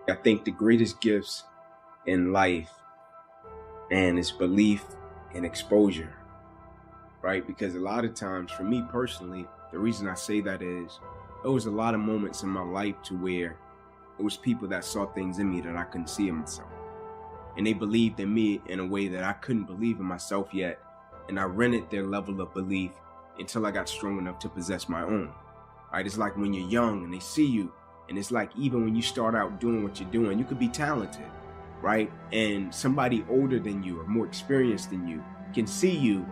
I think the greatest gifts in life, and is belief and exposure, right? Because a lot of times, for me personally, the reason I say that is there was a lot of moments in my life to where it was people that saw things in me that I couldn't see in myself. And they believed in me in a way that I couldn't believe in myself yet. And I rented their level of belief until I got strong enough to possess my own, right? It's like when you're young and they see you, and it's like even when you start out doing what you're doing, you could be talented, right? And somebody older than you or more experienced than you can see you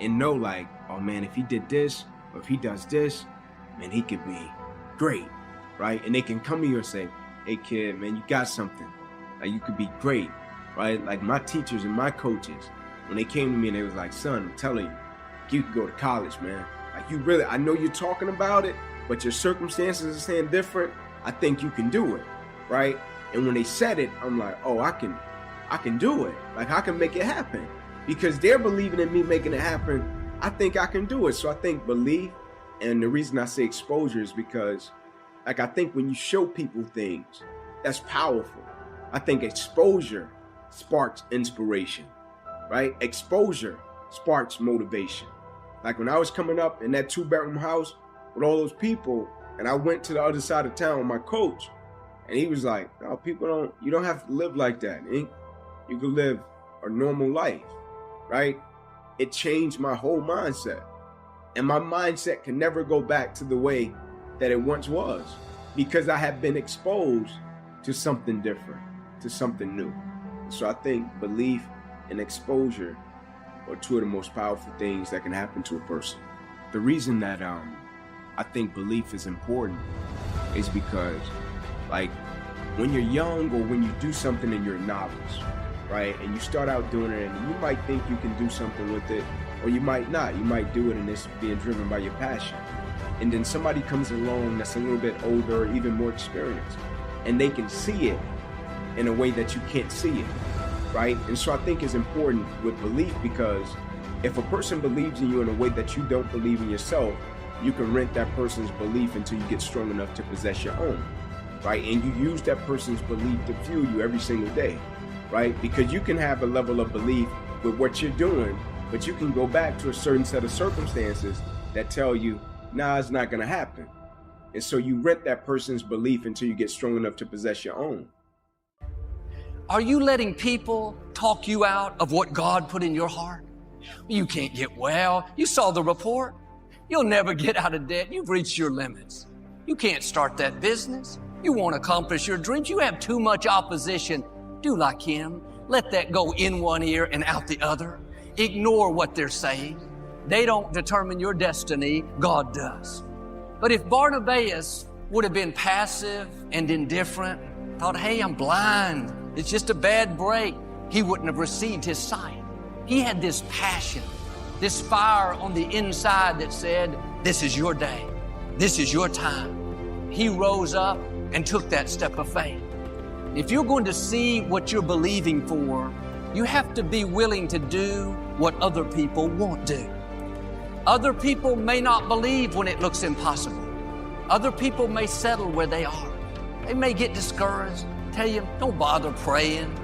and know like, oh man, if he did this or if he does this, man, he could be great, right? And they can come to you and say, hey kid, man, you got something. Like you could be great, right? Like my teachers and my coaches, when they came to me and they was like, son, I'm telling you, you could go to college, man. Like you really, I know you're talking about it, but your circumstances are saying different. I think you can do it, right? And when they said it, I'm like, oh, I can do it. Like I can make it happen because they're believing in me making it happen. I think I can do it. So I think belief, and the reason I say exposure is because like I think when you show people things, that's powerful. I think exposure sparks inspiration, right? Exposure sparks motivation. Like when I was coming up in that 2-bedroom house with all those people, and I went to the other side of town with my coach, and he was like, no, you don't have to live like that, Ink. You can live a normal life, right? It changed my whole mindset. And my mindset can never go back to the way that it once was because I have been exposed to something different, to something new. So I think belief and exposure are two of the most powerful things that can happen to a person. The reason that I think belief is important is because like when you're young or when you do something and you're a novice, right? And you start out doing it and you might think you can do something with it or you might not. You might do it and it's being driven by your passion. And then somebody comes along that's a little bit older or even more experienced and they can see it in a way that you can't see it, right? And so I think it's important with belief because if a person believes in you in a way that you don't believe in yourself, you can rent that person's belief until you get strong enough to possess your own, right? And you use that person's belief to fuel you every single day, right? Because you can have a level of belief with what you're doing, but you can go back to a certain set of circumstances that tell you, nah, it's not gonna happen. And so you rent that person's belief until you get strong enough to possess your own. Are you letting people talk you out of what God put in your heart? You can't get well. You saw the report. You'll never get out of debt. You've reached your limits. You can't start that business. You won't accomplish your dreams. You have too much opposition. Do like him. Let that go in one ear and out the other. Ignore what they're saying. They don't determine your destiny. God does. But if Barnabas would have been passive and indifferent, thought, hey, I'm blind, it's just a bad break, he wouldn't have received his sight. He had this passion, this fire on the inside that said, this is your day. This is your time. He rose up and took that step of faith. If you're going to see what you're believing for, you have to be willing to do what other people won't do. Other people may not believe when it looks impossible. Other people may settle where they are. They may get discouraged, tell you, don't bother praying,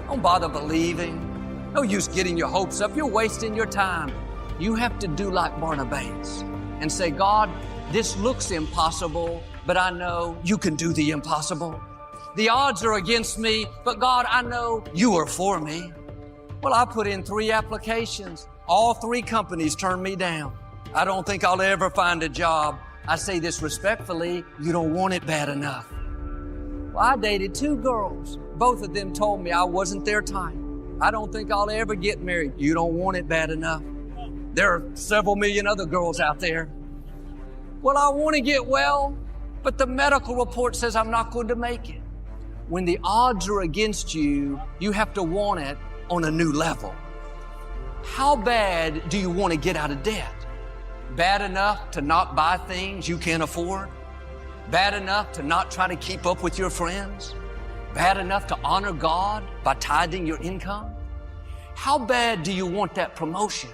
don't bother believing, no use getting your hopes up, you're wasting your time. You have to do like Barnabas and say, God, this looks impossible, but I know you can do the impossible. The odds are against me, but God, I know you are for me. Well, I put in 3 applications. All 3 companies turned me down. I don't think I'll ever find a job. I say this respectfully, you don't want it bad enough. Well, I dated 2 girls. Both of them told me I wasn't their type. I don't think I'll ever get married. You don't want it bad enough. There are several million other girls out there. Well, I want to get well, but the medical report says I'm not going to make it. When the odds are against you, you have to want it on a new level. How bad do you want to get out of debt? Bad enough to not buy things you can't afford? Bad enough to not try to keep up with your friends? Bad enough to honor God by tithing your income? How bad do you want that promotion?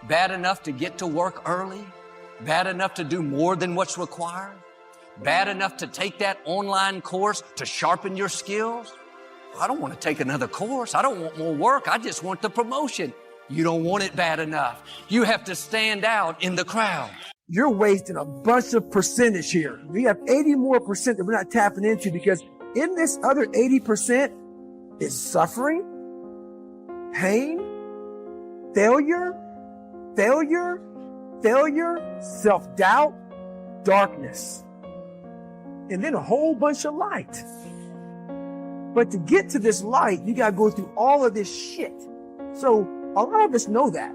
Bad enough to get to work early? Bad enough to do more than what's required? bad enough to take that online course to sharpen your skills? I don't want to take another course. I don't want more work. I just want the promotion. You don't want it bad enough. You have to stand out in the crowd. You're wasting a bunch of percentage here. We have 80 more percent that we're not tapping into, because in this other 80% is suffering, pain, failure, self-doubt, darkness, and then a whole bunch of light. But to get to this light, you got to go through all of this shit. So a lot of us know that.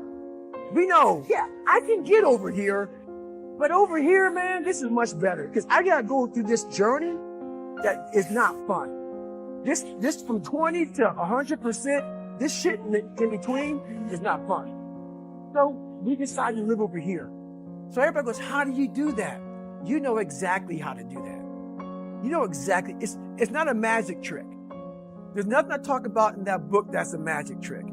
We know, yeah, I can get over here, but over here, man, this is much better, because I got to go through this journey that is not fun. This from 20 to 100%, this shit in between is not fun. So we decided to live over here. So everybody goes, how do you do that? You know exactly how to do that. You know exactly. It's not a magic trick. There's nothing I talk about in that book that's a magic trick.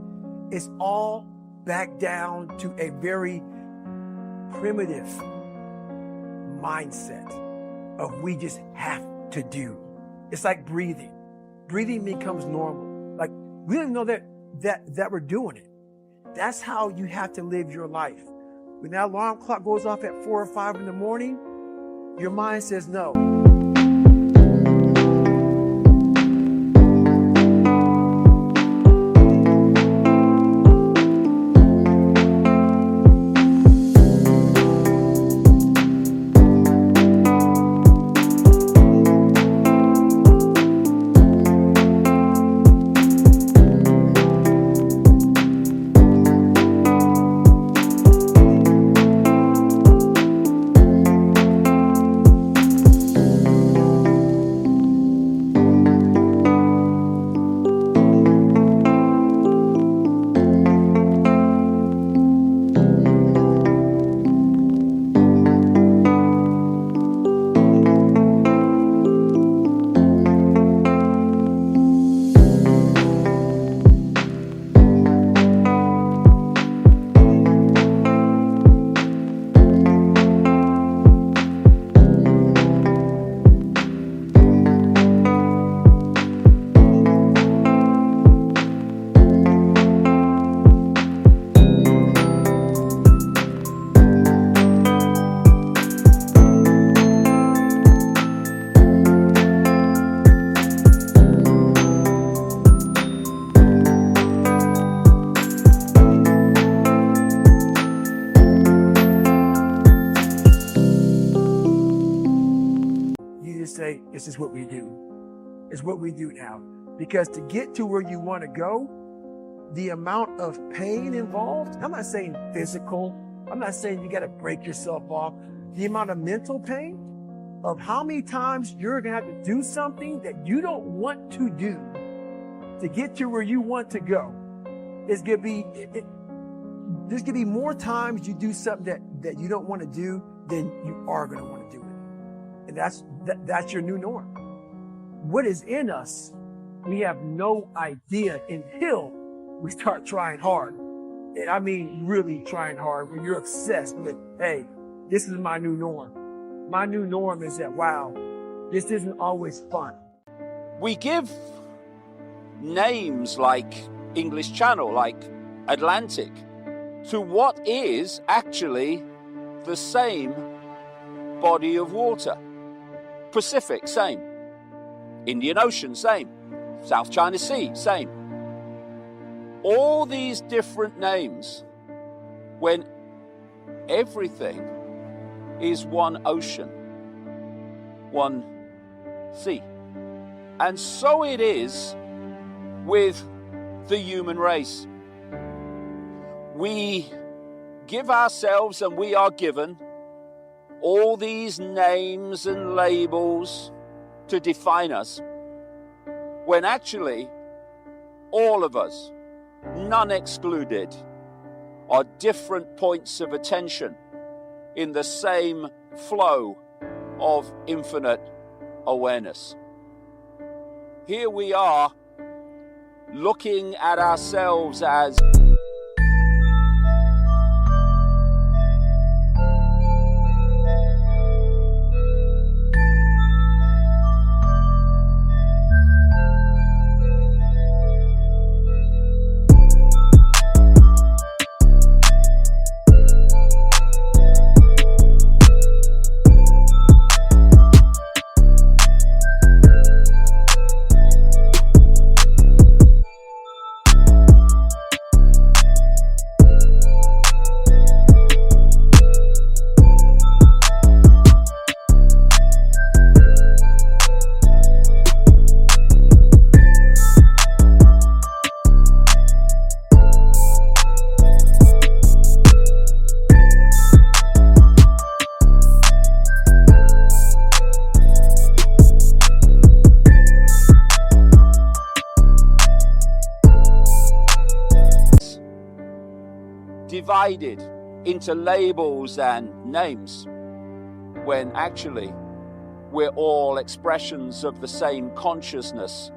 It's all back down to a very primitive mindset of we just have to do. It's like breathing. Breathing becomes normal. Like we don't know that we're doing it. That's how you have to live your life. When that alarm clock goes off at 4 or 5 in the morning, your mind says no. Say, this is what we do. It's what we do now. Because to get to where you want to go, the amount of pain involved, I'm not saying physical, I'm not saying you got to break yourself off. The amount of mental pain of how many times you're going to have to do something that you don't want to do to get to where you want to go. There's going to be more times you do something that you don't want to do than you are going to want to do it. And that's your new norm. What is in us, we have no idea until we start trying hard. And I mean really trying hard, when you're obsessed with, hey, this is my new norm. My new norm is that, wow, this isn't always fun. We give names like English Channel, like Atlantic, to what is actually the same body of water. Pacific, same. Indian Ocean, same. South China Sea, same. All these different names when everything is one ocean, one sea. And so it is with the human race. We give ourselves, and we are given, all these names and labels to define us, when actually all of us, none excluded, are different points of attention in the same flow of infinite awareness. Here we are looking at ourselves as divided into labels and names, when actually we're all expressions of the same consciousness,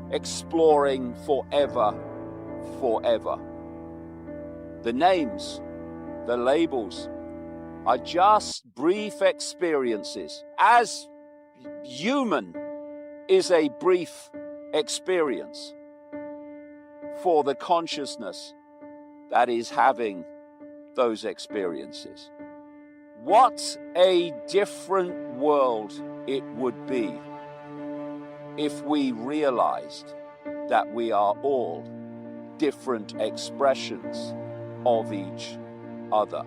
exploring forever. The names, the labels, are just brief experiences, as human is a brief experience for the consciousness that is having those experiences. What a different world it would be if we realized that we are all different expressions of each other.